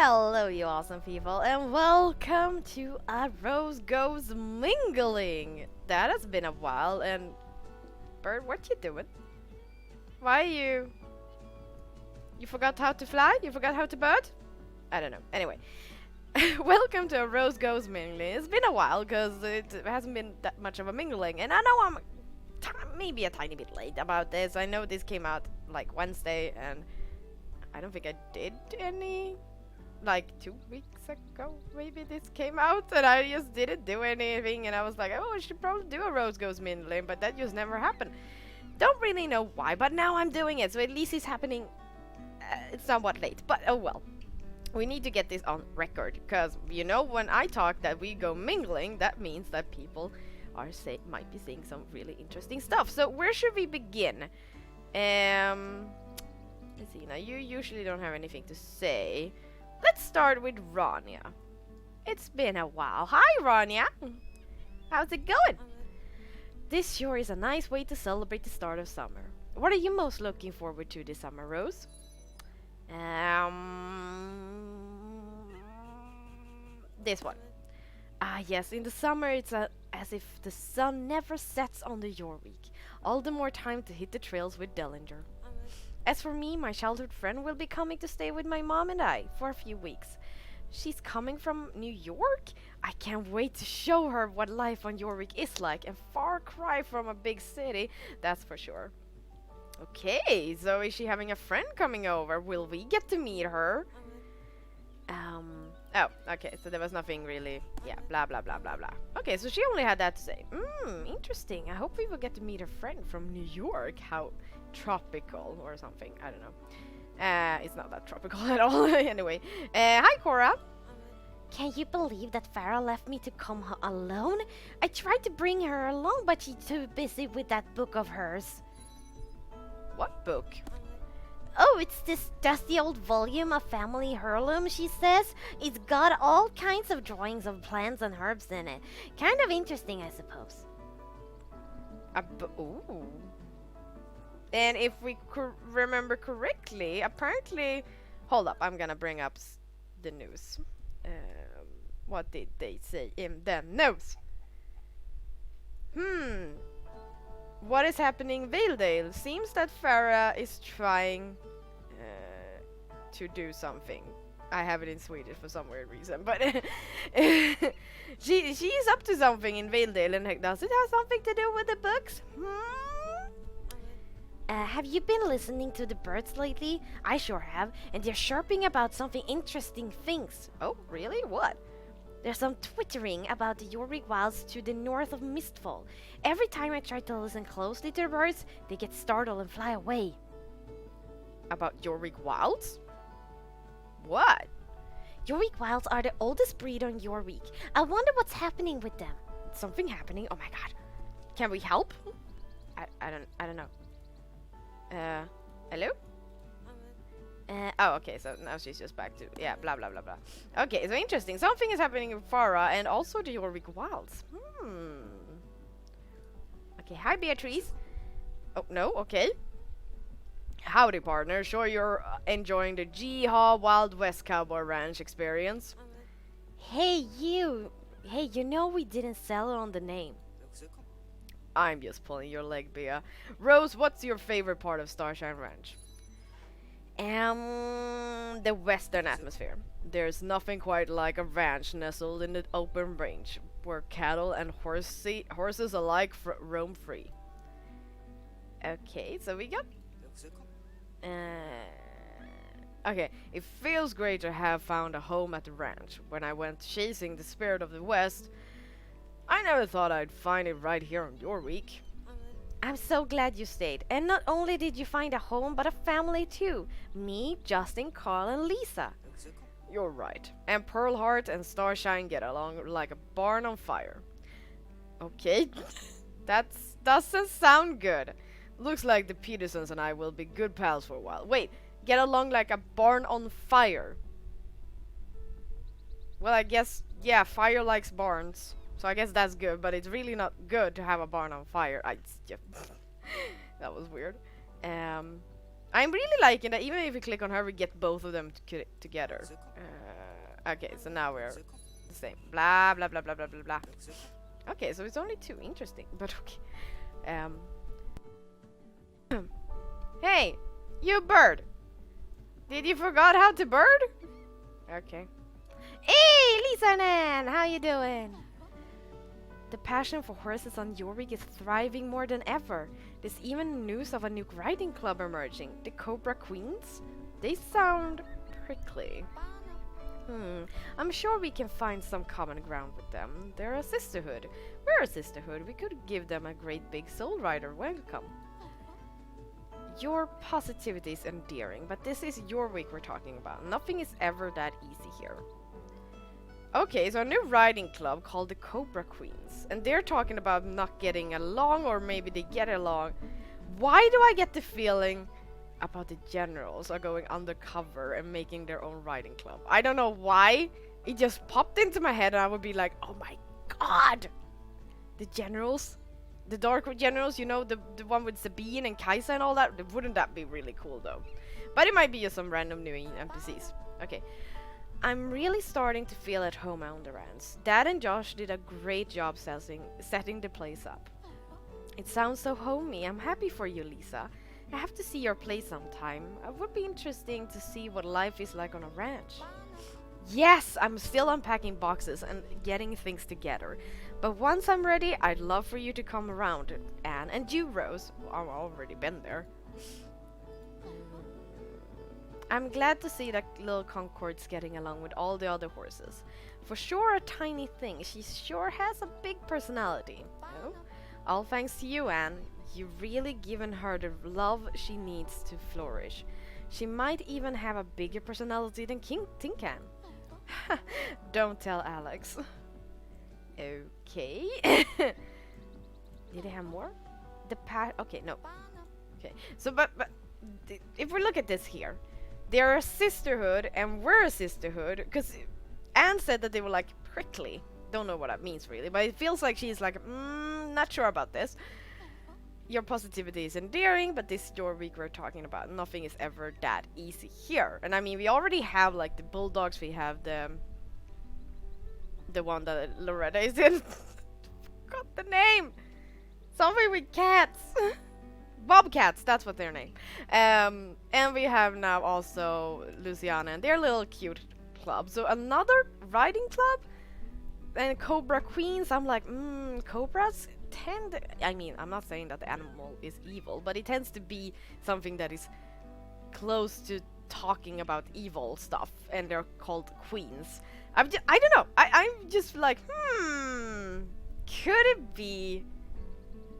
Hello, you awesome people, and welcome to A Rose Goes Mingling. That has been a while, and Bird, what you doing? Why you forgot how to fly? You forgot how to bird? I don't know. Anyway, welcome to A Rose Goes Mingling. It's been a while because it hasn't been that much of a mingling, and I know I'm maybe a tiny bit late about this. I know this came out like Wednesday, and I don't think I did any. Like 2 weeks ago, maybe this came out, and I just didn't do anything, and I was like, oh, I should probably do a Rose Goes Mingling, but that just never happened. Don't really know why, but now I'm doing it, so at least it's happening. It's somewhat late, but oh well. We need to get this on record, because you know, when I talk that we go mingling, that means that people are might be saying some really interesting stuff. So where should we begin? Let's see. Now you usually don't have anything to say. Let's start with Rania. It's been a while. Hi, Rania. How's it going? This sure is a nice way to celebrate the start of summer. What are you most looking forward to this summer, Rose? This one. Ah, yes, in the summer it's as if the sun never sets on the Jorvik. All the more time to hit the trails with Dellinger. As for me, my childhood friend will be coming to stay with my mom and I for a few weeks. She's coming from New York? I can't wait to show her what life on Jorvik is like, and far cry from a big city, that's for sure. Okay, so is she having a friend coming over? Will we get to meet her? Oh, okay, so there was nothing really, yeah, blah blah blah blah blah. Okay, so she only had that to say. Interesting. I hope we will get to meet a friend from New York. How tropical or something, I don't know. It's not that tropical at all. Anyway, hi Cora. Can you believe that Farah left me to come alone? I tried to bring her along, but she's too busy with that book of hers. What book? Oh, it's this dusty old volume of family heirloom, she says. It's got all kinds of drawings of plants and herbs in it. Kind of interesting, I suppose. Ooh. And if we remember correctly, apparently... Hold up, I'm gonna bring up the news. What did they say in the news? What is happening in Valedale? Seems that Farah is trying to do something. I have it in Swedish for some weird reason, but she is up to something in Valedale, and does it have something to do with the books? Have you been listening to the birds lately? I sure have, and they're chirping about something interesting things. Oh, really? What? There's some twittering about the Jorvik Wilds to the north of Mistfall. Every time I try to listen closely to the birds, they get startled and fly away. About Jorvik Wilds? What? Jorvik Wilds are the oldest breed on Jorvik. I wonder what's happening with them. Something happening? Oh my god. Can we help? I don't know. Hello? Oh, okay, so now she's just back to, yeah, blah, blah, blah, blah. Okay, so interesting. Something is happening in Farah and also the Jorvik Wilds. Okay, hi, Beatrice. Oh, no, okay. Howdy, partner. Sure you're enjoying the Jiha Wild West Cowboy Ranch experience? Hey, you. Hey, you know we didn't settle on the name. I'm just pulling your leg, Bea. Rose, what's your favorite part of Starshine Ranch? The western atmosphere. There's nothing quite like a ranch nestled in the open range, where cattle and horses alike roam free. Okay, so we got... okay, it feels great to have found a home at the ranch. When I went chasing the spirit of the West, I never thought I'd find it right here on Jorvik. I'm so glad you stayed. And not only did you find a home, but a family too. Me, Justin, Carl, and Lisa. You're right. And Pearlheart and Starshine get along like a barn on fire. Okay. That doesn't sound good. Looks like the Petersons and I will be good pals for a while. Wait, get along like a barn on fire. Well, I guess, yeah, fire likes barns. So I guess that's good, but it's really not good to have a barn on fire. That was weird. I'm really liking that even if we click on her, we get both of them together. Okay, so now we're the same. Blah, blah, blah, blah, blah, blah, blah. Okay, so it's only 2. Interesting, but okay. Hey, you bird! Did you forgot how to bird? Okay. Hey, Lisa and Ann! How you doing? The passion for horses on Jorvik is thriving more than ever. There's even news of a new riding club emerging. The Cobra Queens? They sound prickly. I'm sure we can find some common ground with them. They're a sisterhood. We're a sisterhood. We could give them a great big soul rider welcome. Your positivity is endearing, but this is Jorvik we're talking about. Nothing is ever that easy here. Okay, so a new riding club called the Cobra Queens. And they're talking about not getting along, or maybe they get along. Why do I get the feeling about the generals are going undercover and making their own riding club? I don't know why. It just popped into my head and I would be like, oh my god! The generals? The Dark Generals, you know, the one with Sabine and Kaisa and all that? Wouldn't that be really cool though? But it might be just some random new NPCs. Okay. I'm really starting to feel at home on the ranch. Dad and Josh did a great job setting the place up. It sounds so homey. I'm happy for you, Lisa. I have to see your place sometime. It would be interesting to see what life is like on a ranch. Yes, I'm still unpacking boxes and getting things together. But once I'm ready, I'd love for you to come around, Anne. And you, Rose. I've already been there. I'm glad to see that little Concord's getting along with all the other horses. For sure a tiny thing, she sure has a big personality. Oh, all thanks to you, Anne. You've really given her the love she needs to flourish. She might even have a bigger personality than Tin Can. Don't tell Alex. Okay. Did they have more? Okay, no. Okay, so but if we look at this here, they're a sisterhood and we're a sisterhood, because Anne said that they were like prickly. Don't know what that means really, but it feels like she's like, not sure about this. Your positivity is endearing, but this Jorvik we're talking about, nothing is ever that easy here. And I mean, we already have like the bulldogs, we have the one that Loretta is in. Forgot the name. Something with cats. Bobcats, that's what their name. And we have now also Luciana and their little cute club. So another riding club? And Cobra Queens, I'm like, Cobras tend... I mean, I'm not saying that the animal is evil, but it tends to be something that is close to talking about evil stuff, and they're called queens. I don't know. I'm just like, could it be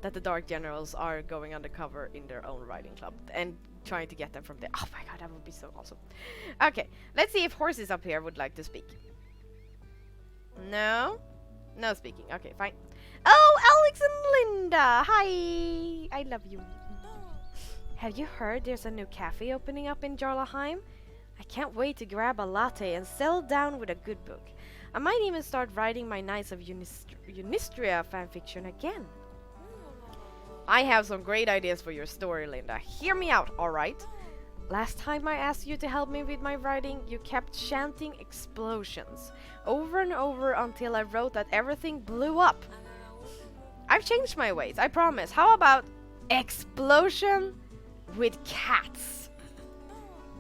that the Dark Generals are going undercover in their own riding club and trying to get them from there? Oh my god, that would be so awesome. Okay, let's see if horses up here would like to speak. No? No speaking. Okay, fine. Oh, Alex and Linda! Hi! I love you. Have you heard there's a new cafe opening up in Jarlaheim? I can't wait to grab a latte and settle down with a good book. I might even start writing my Knights of Unistria fanfiction again. I have some great ideas for your story, Linda. Hear me out, alright? Last time I asked you to help me with my writing, you kept chanting explosions over and over until I wrote that everything blew up. I've changed my ways, I promise. How about explosion with cats?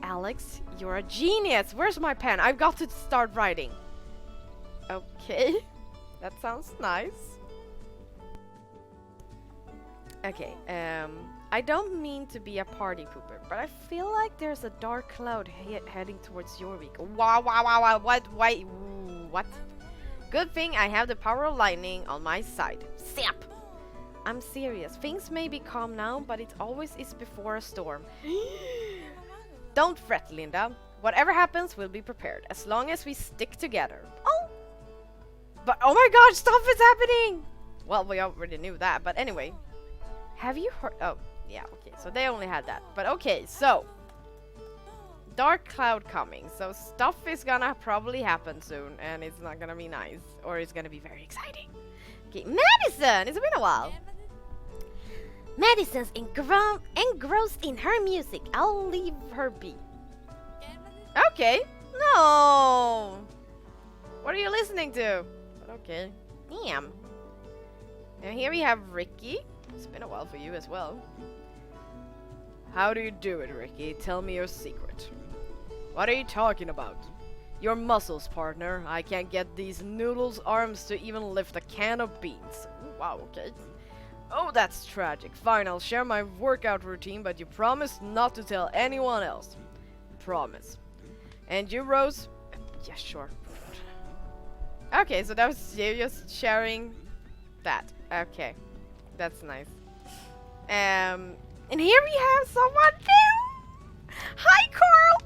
Alex, you're a genius. Where's my pen? I've got to start writing. Okay, that sounds nice. Okay, I don't mean to be a party pooper, but I feel like there's a dark cloud heading towards Jorvik. Wow, what? Good thing I have the power of lightning on my side. Zap! I'm serious. Things may be calm now, but it always is before a storm. Don't fret, Linda. Whatever happens, we'll be prepared, as long as we stick together. Oh! But oh my god, stuff is happening! Well, we already knew that, but anyway. Have you heard? Oh, yeah, okay, so they only had that. But okay, so dark cloud coming, so stuff is gonna probably happen soon, and it's not gonna be nice, or it's gonna be very exciting. Okay, Madison! It's been a while. Madison's engrossed in her music. I'll leave her be. Okay. No. What are you listening to? But okay. Damn. And here we have Ricky. It's been a while for you as well. How do you do it, Ricky? Tell me your secret. What are you talking about? Your muscles, partner. I can't get these noodles' arms to even lift a can of beans. Ooh, wow, okay. Oh, that's tragic. Fine, I'll share my workout routine, but you promise not to tell anyone else. Promise. And you, Rose? Yeah, sure. Okay, so that was you just sharing that. Okay. That's nice. And here we have someone new! Hi, Carl!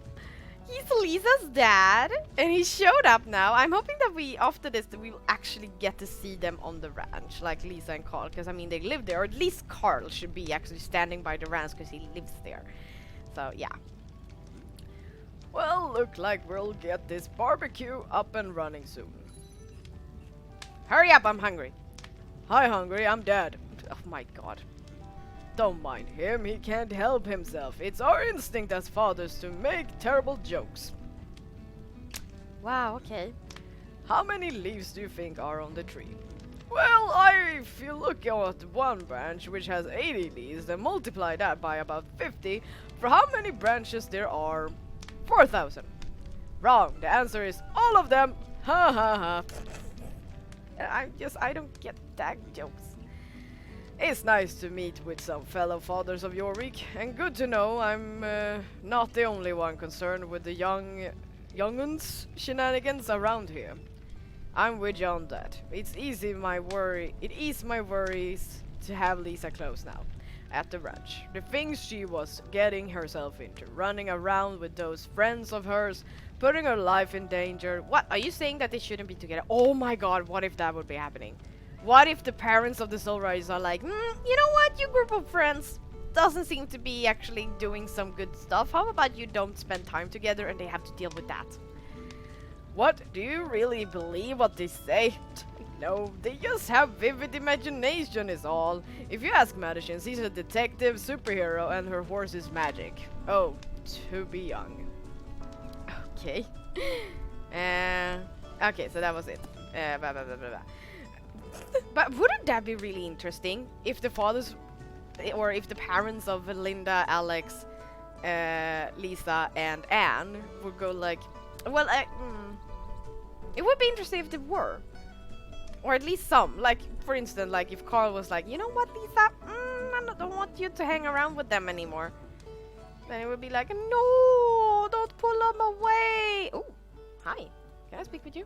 He's Lisa's dad, and he showed up now. I'm hoping that after this, that we will actually get to see them on the ranch, like Lisa and Carl, because I mean, they live there, or at least Carl should be actually standing by the ranch, because he lives there. So, yeah. Well, look like we'll get this barbecue up and running soon. Hurry up, I'm hungry. Hi, hungry, I'm Dad. Oh my god. Don't mind him, he can't help himself. It's our instinct as fathers to make terrible jokes. Wow, okay. How many leaves do you think are on the tree? Well, if you look at one branch which has 80 leaves, then multiply that by about 50 for how many branches there are. 4,000. Wrong, the answer is all of them. Ha ha ha. I don't get that jokes. It's nice to meet with some fellow fathers of Jorvik, and good to know I'm not the only one concerned with the younguns shenanigans around here. I'm with you on that. It eased my worries to have Lisa close now, at the ranch. The things she was getting herself into, running around with those friends of hers, putting her life in danger. What, are you saying that they shouldn't be together? Oh my god, what if that would be happening? What if the parents of the Soul Riders are like, you know what, you group of friends doesn't seem to be actually doing some good stuff. How about you don't spend time together and they have to deal with that? What? Do you really believe what they say? No, they just have vivid imagination is all. If you ask Madison, she's a detective, superhero, and her horse is magic. Oh, to be young. Okay. Okay, so that was it. Blah, blah, blah, blah, blah. But wouldn't that be really interesting if the fathers, or if the parents of Linda, Alex, Lisa, and Anne would go like, well, it would be interesting if they were, or at least some. Like, for instance, like if Carl was like, you know what, Lisa, I don't want you to hang around with them anymore. Then it would be like, no, don't pull them away. Oh, hi, can I speak with you?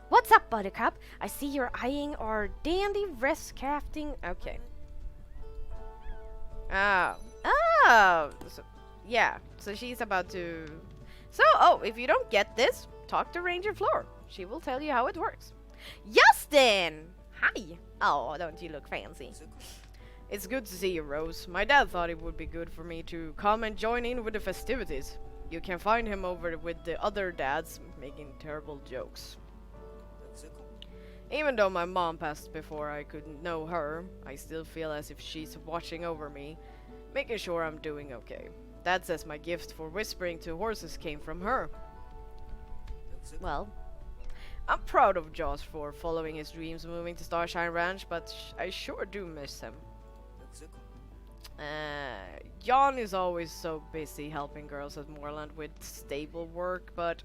What's up, Buttercup? I see you're eyeing our dandy rest crafting. Okay. So, yeah. So she's about to. So, if you don't get this, talk to Ranger Floor. She will tell you how it works. Justin! Hi. Oh, don't you look fancy? It's good to see you, Rose. My dad thought it would be good for me to come and join in with the festivities. You can find him over with the other dads making terrible jokes. Even though my mom passed before I could know her, I still feel as if she's watching over me, making sure I'm doing okay. Dad says my gift for whispering to horses came from her. Well, I'm proud of Josh for following his dreams moving to Starshine Ranch, but I sure do miss him. John is always so busy helping girls at Moorland with stable work, but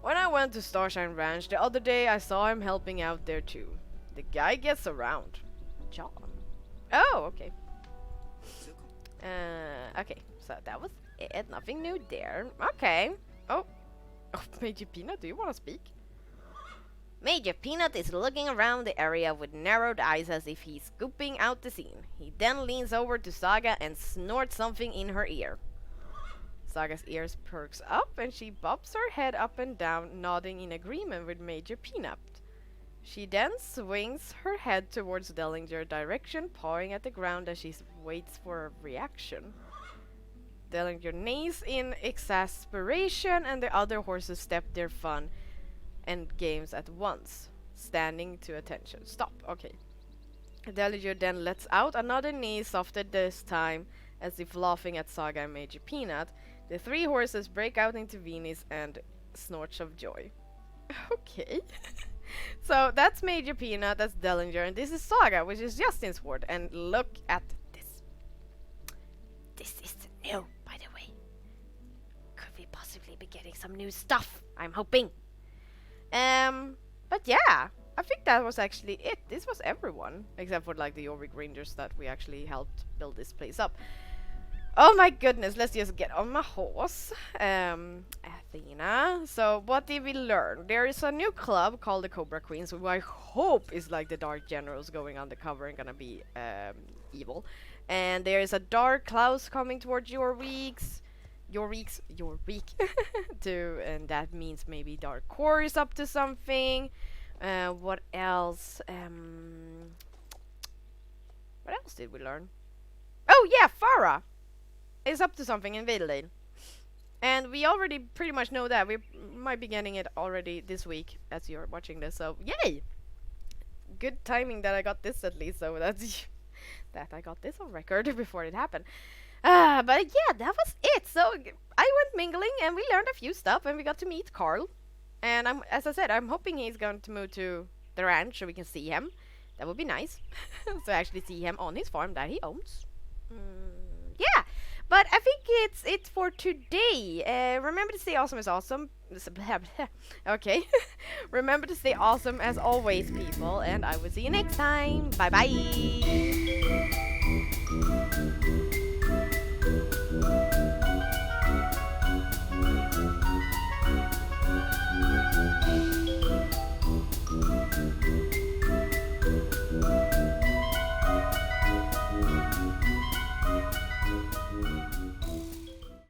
when I went to Starshine Ranch the other day, I saw him helping out there too. The guy gets around. John. Oh, okay. Okay, so that was it. Nothing new there. Okay. Oh, Major Peanut, do you want to speak? Major Peanut is looking around the area with narrowed eyes as if he's scooping out the scene. He then leans over to Saga and snorts something in her ear. Saga's ears perks up and she bobs her head up and down, nodding in agreement with Major Peanut. She then swings her head towards Dellinger's direction, pawing at the ground as she waits for a reaction. Dellinger neighs in exasperation and the other horses step their fun and games at once, standing to attention. Stop, okay. Deliger then lets out another neigh, softer this time, as if laughing at Saga and Major Peanut. The three horses break out into whinnies and snorts of joy. Okay. So that's Major Peanut, that's Dellinger, and this is Saga, which is Justin's ward. And look at this. This is new, by the way. Could we possibly be getting some new stuff? I'm hoping. But yeah, I think that was actually it. This was everyone, except for like the Jorvik Rangers that we actually helped build this place up. Oh my goodness, let's just get on my horse. Athena. So what did we learn? There is a new club called the Cobra Queens, who I hope is like the Dark Generals going undercover and gonna be evil. And there is a Dark Klaus coming towards Jorvik too, and that means maybe Dark Core is up to something. What else? What else did we learn? Oh yeah, Farah is up to something in Vadedale. And we already pretty much know that. We might be getting it already this week as you're watching this, so yay! Good timing that I got this at least, so that's that I got this on record before it happened. But yeah, that was it. So I went mingling and we learned a few stuff and we got to meet Carl. And as I said, I'm hoping he's going to move to the ranch so we can see him. That would be nice. So actually see him on his farm that he owns. Yeah, but I think it's it for today. Remember to stay awesome as awesome. Okay. Remember to stay awesome as always, people. And I will see you next time. Bye bye.